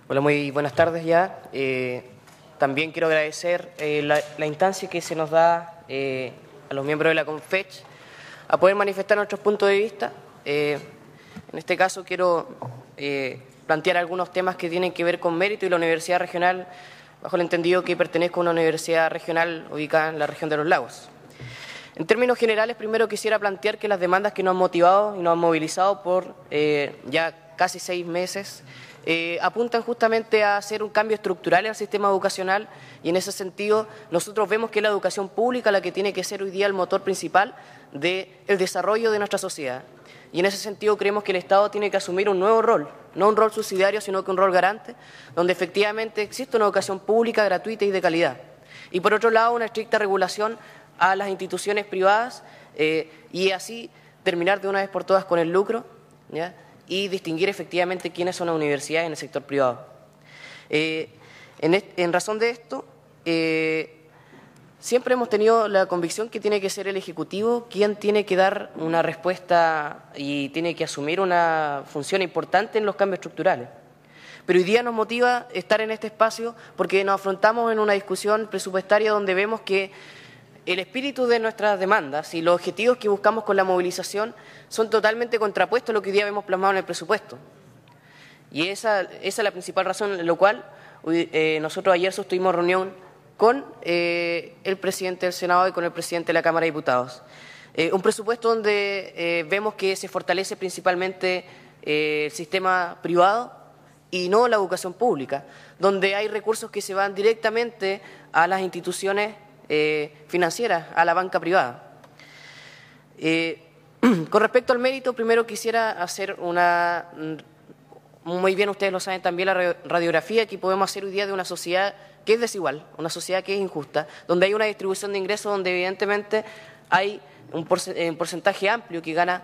Hola, muy buenas tardes ya. También quiero agradecer la instancia que se nos da a los miembros de la CONFECH a poder manifestar nuestros puntos de vista. En este caso quiero plantear algunos temas que tienen que ver con mérito y la Universidad Regional, bajo el entendido que pertenezco a una universidad regional ubicada en la región de los Lagos. En términos generales, primero quisiera plantear que las demandas que nos han motivado y nos han movilizado por ya casi 6 meses apuntan justamente a hacer un cambio estructural en el sistema educacional, y en ese sentido nosotros vemos que es la educación pública la que tiene que ser hoy día el motor principal del desarrollo de nuestra sociedad. Y en ese sentido creemos que el Estado tiene que asumir un nuevo rol, no un rol subsidiario, sino que un rol garante, donde efectivamente existe una educación pública, gratuita y de calidad. Y por otro lado, una estricta regulación a las instituciones privadas y así terminar de una vez por todas con el lucro, ¿ya? Y distinguir efectivamente quiénes son las universidades en el sector privado. En razón de esto, siempre hemos tenido la convicción que tiene que ser el Ejecutivo quien tiene que dar una respuesta y tiene que asumir una función importante en los cambios estructurales. Pero hoy día nos motiva estar en este espacio porque nos afrontamos en una discusión presupuestaria donde vemos que el espíritu de nuestras demandas y los objetivos que buscamos con la movilización son totalmente contrapuestos a lo que hoy día vemos plasmado en el presupuesto. Y esa es la principal razón en la cual nosotros ayer sostuvimos reunión con el presidente del Senado y con el presidente de la Cámara de Diputados. Un presupuesto donde vemos que se fortalece principalmente el sistema privado y no la educación pública, donde hay recursos que se van directamente a las instituciones financieras, a la banca privada. Con respecto al mérito, primero quisiera hacer muy bien ustedes lo saben también, la radiografía que podemos hacer hoy día de una sociedad que es desigual, una sociedad que es injusta, donde hay una distribución de ingresos donde evidentemente hay un porcentaje amplio que gana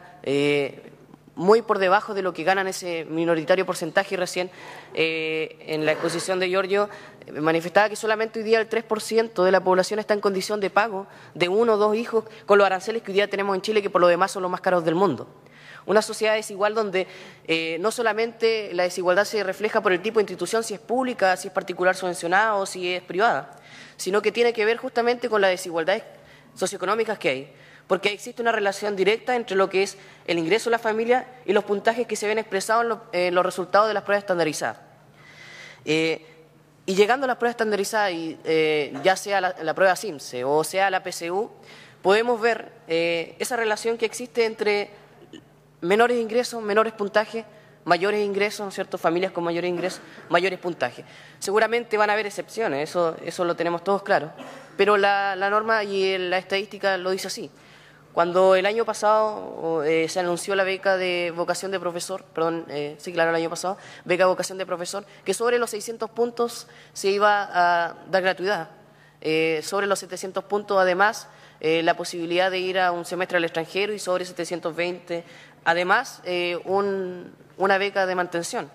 muy por debajo de lo que ganan ese minoritario porcentaje. Y recién en la exposición de Giorgio manifestaba que solamente hoy día el 3% de la población está en condición de pago de 1 o 2 hijos con los aranceles que hoy día tenemos en Chile, que por lo demás son los más caros del mundo. Una sociedad desigual donde no solamente la desigualdad se refleja por el tipo de institución, si es pública, si es particular subvencionada o si es privada, sino que tiene que ver justamente con las desigualdades socioeconómicas que hay, porque existe una relación directa entre lo que es el ingreso de la familia y los puntajes que se ven expresados en los resultados de las pruebas estandarizadas. Y llegando a las pruebas estandarizadas, ya sea la prueba SIMSE o sea la PSU, podemos ver esa relación que existe entre menores ingresos, menores puntajes, mayores ingresos, ¿no es cierto?, familias con mayores ingresos, mayores puntajes. Seguramente van a haber excepciones, eso lo tenemos todos claro, pero la norma y la estadística lo dice así. Cuando el año pasado se anunció la beca de vocación de profesor, sí, claro, el año pasado, beca de vocación de profesor, que sobre los 600 puntos se iba a dar gratuidad. Sobre los 700 puntos, además, la posibilidad de ir a un semestre al extranjero, y sobre 720, además, una beca de mantención.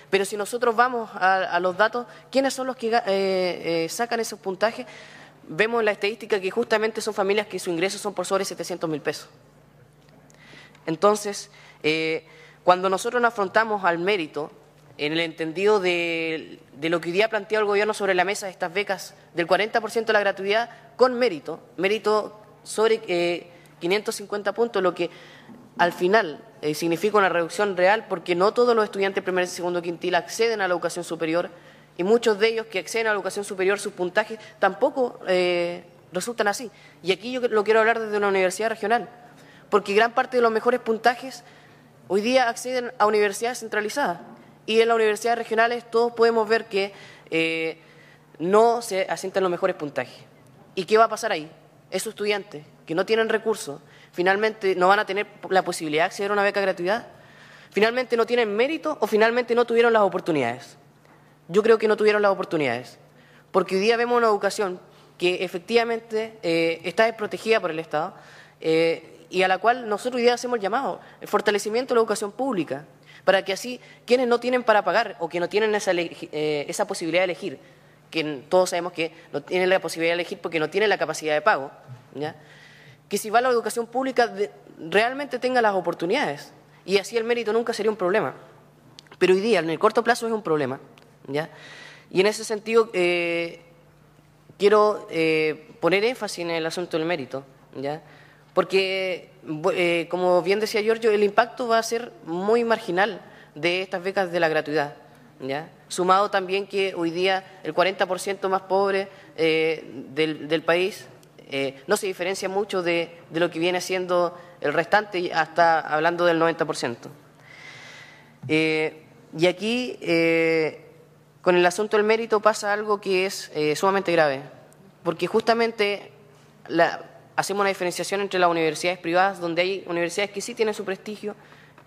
Pero si nosotros vamos a los datos, ¿quiénes son los que sacan esos puntajes? Vemos en la estadística que justamente son familias que sus ingresos son por sobre 700.000 pesos. Entonces, cuando nosotros nos afrontamos al mérito, en el entendido de lo que hoy día ha planteado el gobierno sobre la mesa de estas becas del 40% de la gratuidad con mérito sobre 550 puntos, lo que al final significa una reducción real, porque no todos los estudiantes de primer y segundo quintil acceden a la educación superior, y muchos de ellos que acceden a la educación superior, sus puntajes tampoco resultan así. Y aquí yo lo quiero hablar desde una universidad regional, porque gran parte de los mejores puntajes hoy día acceden a universidades centralizadas, y en las universidades regionales todos podemos ver que no se asientan los mejores puntajes. ¿Y qué va a pasar ahí? Esos estudiantes que no tienen recursos, finalmente no van a tener la posibilidad de acceder a una beca de gratuidad, finalmente no tienen mérito o finalmente no tuvieron las oportunidades. Yo creo que no tuvieron las oportunidades, porque hoy día vemos una educación que efectivamente está desprotegida por el Estado y a la cual nosotros hoy día hacemos el llamado, el fortalecimiento de la educación pública, para que así quienes no tienen para pagar o que no tienen esa posibilidad de elegir, que todos sabemos que no tienen la posibilidad de elegir porque no tienen la capacidad de pago, ¿ya?, que si va a la educación pública realmente tenga las oportunidades, y así el mérito nunca sería un problema. pero hoy día, en el corto plazo, es un problema, ¿ya? Y en ese sentido, quiero poner énfasis en el asunto del mérito, ¿ya? Porque, como bien decía Giorgio, el impacto va a ser muy marginal de estas becas de la gratuidad, ¿ya? Sumado también que hoy día el 40% más pobre del país no se diferencia mucho de lo que viene siendo el restante, hasta hablando del 90%. Y aquí, con el asunto del mérito, pasa algo que es sumamente grave, porque justamente hacemos una diferenciación entre las universidades privadas, donde hay universidades que sí tienen su prestigio,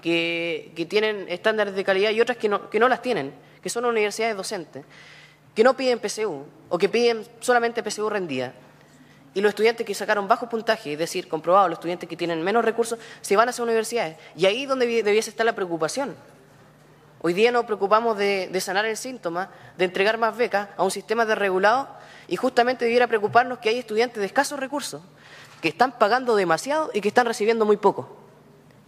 que tienen estándares de calidad, y otras que no las tienen, que son universidades docentes, que no piden PSU o que piden solamente PSU rendida. Y los estudiantes que sacaron bajo puntaje, es decir, comprobado, los estudiantes que tienen menos recursos, se van a esas universidades. Y ahí es donde debiese estar la preocupación. Hoy día nos preocupamos de sanar el síntoma, de entregar más becas a un sistema desregulado, y justamente debiera preocuparnos que hay estudiantes de escasos recursos que están pagando demasiado y que están recibiendo muy poco.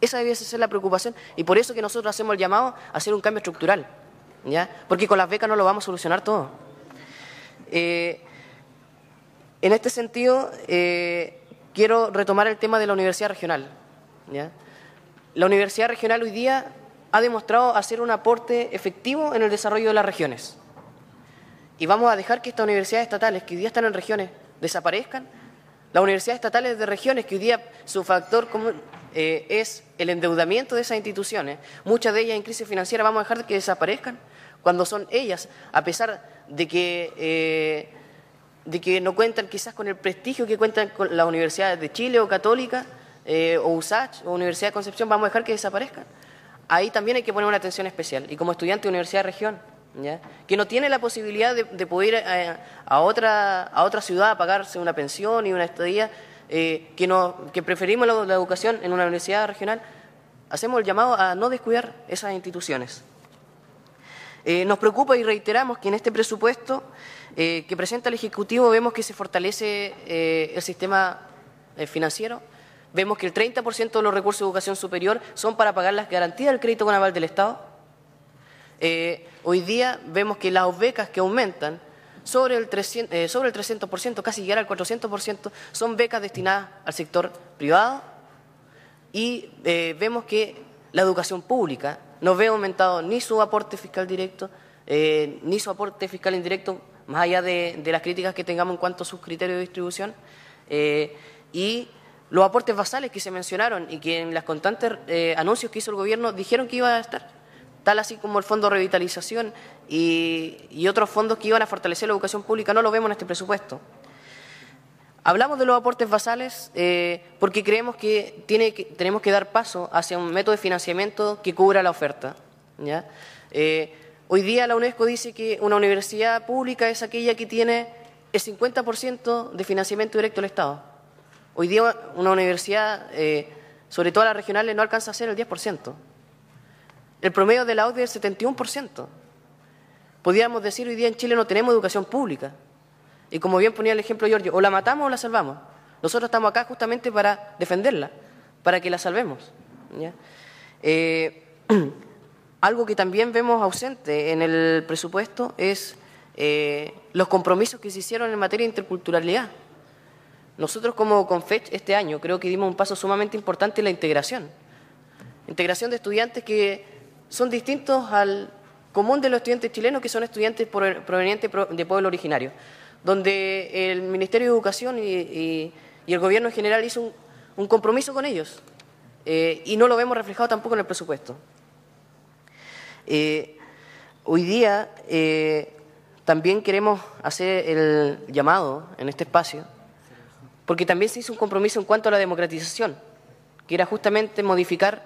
Esa debiese ser la preocupación, y por eso que nosotros hacemos el llamado a hacer un cambio estructural, ¿ya? Porque con las becas no lo vamos a solucionar todo. En este sentido, quiero retomar el tema de la universidad regional, ¿ya? La universidad regional hoy día ha demostrado hacer un aporte efectivo en el desarrollo de las regiones. Y vamos a dejar que estas universidades estatales, que hoy día están en regiones, desaparezcan. Las universidades estatales de regiones, que hoy día su factor común es el endeudamiento de esas instituciones, muchas de ellas en crisis financiera, vamos a dejar que desaparezcan, cuando son ellas, a pesar de que no cuentan quizás con el prestigio que cuentan con las universidades de Chile o Católica, o USACH o Universidad de Concepción, vamos a dejar que desaparezcan. Ahí también hay que poner una atención especial. Y como estudiante de universidad de región, ¿ya? Que no tiene la posibilidad de poder ir a otra ciudad a pagarse una pensión y una estadía, que preferimos la educación en una universidad regional, hacemos el llamado a no descuidar esas instituciones. Nos preocupa y reiteramos que en este presupuesto que presenta el Ejecutivo vemos que se fortalece el sistema financiero. Vemos que el 30% de los recursos de educación superior son para pagar las garantías del crédito con aval del Estado. Hoy día vemos que las becas que aumentan sobre el 300%, casi llegar al 400%, son becas destinadas al sector privado. Y vemos que la educación pública no ve aumentado ni su aporte fiscal directo, ni su aporte fiscal indirecto, más allá de las críticas que tengamos en cuanto a sus criterios de distribución, y los aportes basales que se mencionaron y que en los constantes anuncios que hizo el gobierno dijeron que iba a estar, tal así como el Fondo de Revitalización y otros fondos que iban a fortalecer la educación pública, no lo vemos en este presupuesto. Hablamos de los aportes basales porque creemos que tenemos que dar paso hacia un método de financiamiento que cubra la oferta, ¿ya? Hoy día la UNESCO dice que una universidad pública es aquella que tiene el 50% de financiamiento directo del Estado. Hoy día una universidad, sobre todo las regionales, no alcanza a ser el 10%. El promedio de la OCDE es el 71%. Podríamos decir hoy día en Chile no tenemos educación pública. Y como bien ponía el ejemplo Giorgio, o la matamos o la salvamos. Nosotros estamos acá justamente para defenderla, para que la salvemos, ¿ya? Algo que también vemos ausente en el presupuesto es los compromisos que se hicieron en materia de interculturalidad. Nosotros como Confech este año creo que dimos un paso sumamente importante en la integración. Integración de estudiantes que son distintos al común de los estudiantes chilenos, que son estudiantes provenientes de pueblos originarios, donde el Ministerio de Educación y el Gobierno en general hizo un compromiso con ellos, y no lo vemos reflejado tampoco en el presupuesto. Hoy día también queremos hacer el llamado en este espacio, porque también se hizo un compromiso en cuanto a la democratización, que era justamente modificar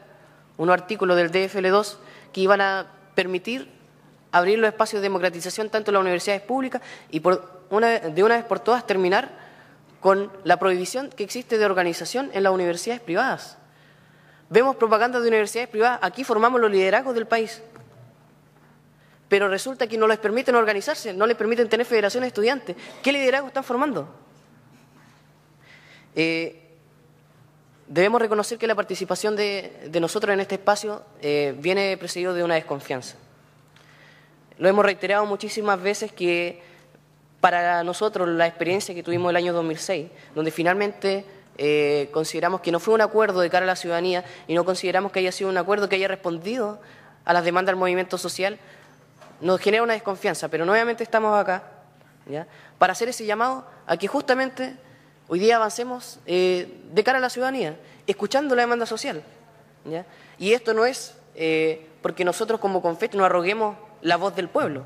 unos artículos del DFL2 que iban a permitir abrir los espacios de democratización tanto en las universidades públicas y de una vez por todas terminar con la prohibición que existe de organización en las universidades privadas. Vemos propaganda de universidades privadas, aquí formamos los liderazgos del país, pero resulta que no les permiten organizarse, no les permiten tener federaciones de estudiantes. ¿Qué liderazgo están formando? Debemos reconocer que la participación de nosotros en este espacio viene precedido de una desconfianza. Lo hemos reiterado muchísimas veces que para nosotros la experiencia que tuvimos el año 2006, donde finalmente consideramos que no fue un acuerdo de cara a la ciudadanía y no consideramos que haya sido un acuerdo que haya respondido a las demandas del movimiento social, nos genera una desconfianza, pero nuevamente estamos acá, ¿ya?, para hacer ese llamado a que justamente hoy día avancemos de cara a la ciudadanía, escuchando la demanda social, ¿ya? Y esto no es porque nosotros como Confetti nos arroguemos la voz del pueblo.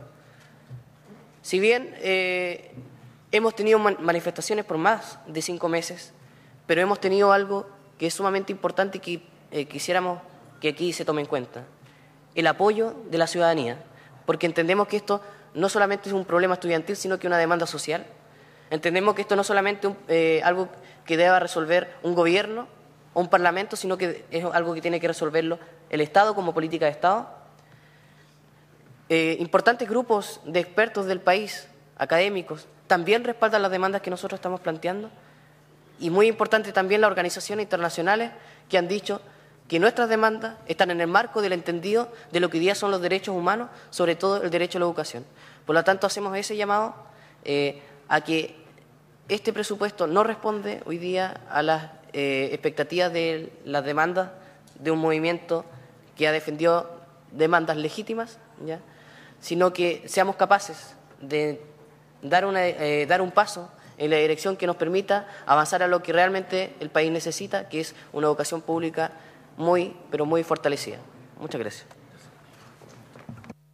Si bien hemos tenido manifestaciones por más de 5 meses, pero hemos tenido algo que es sumamente importante y que quisiéramos que aquí se tome en cuenta: el apoyo de la ciudadanía, porque entendemos que esto no solamente es un problema estudiantil, sino que una demanda social. Entendemos que esto no solamente es algo que deba resolver un gobierno o un parlamento, sino que es algo que tiene que resolverlo el Estado como política de Estado. Importantes grupos de expertos del país, académicos, también respaldan las demandas que nosotros estamos planteando. Y muy importante también las organizaciones internacionales que han dicho que nuestras demandas están en el marco del entendido de lo que hoy día son los derechos humanos, sobre todo el derecho a la educación. Por lo tanto, hacemos ese llamado a que este presupuesto no responde hoy día a las expectativas de las demandas de un movimiento que ha defendido demandas legítimas, ¿ya?, sino que seamos capaces de dar un paso en la dirección que nos permita avanzar a lo que realmente el país necesita, que es una educación pública muy, pero muy fortalecida. Muchas gracias.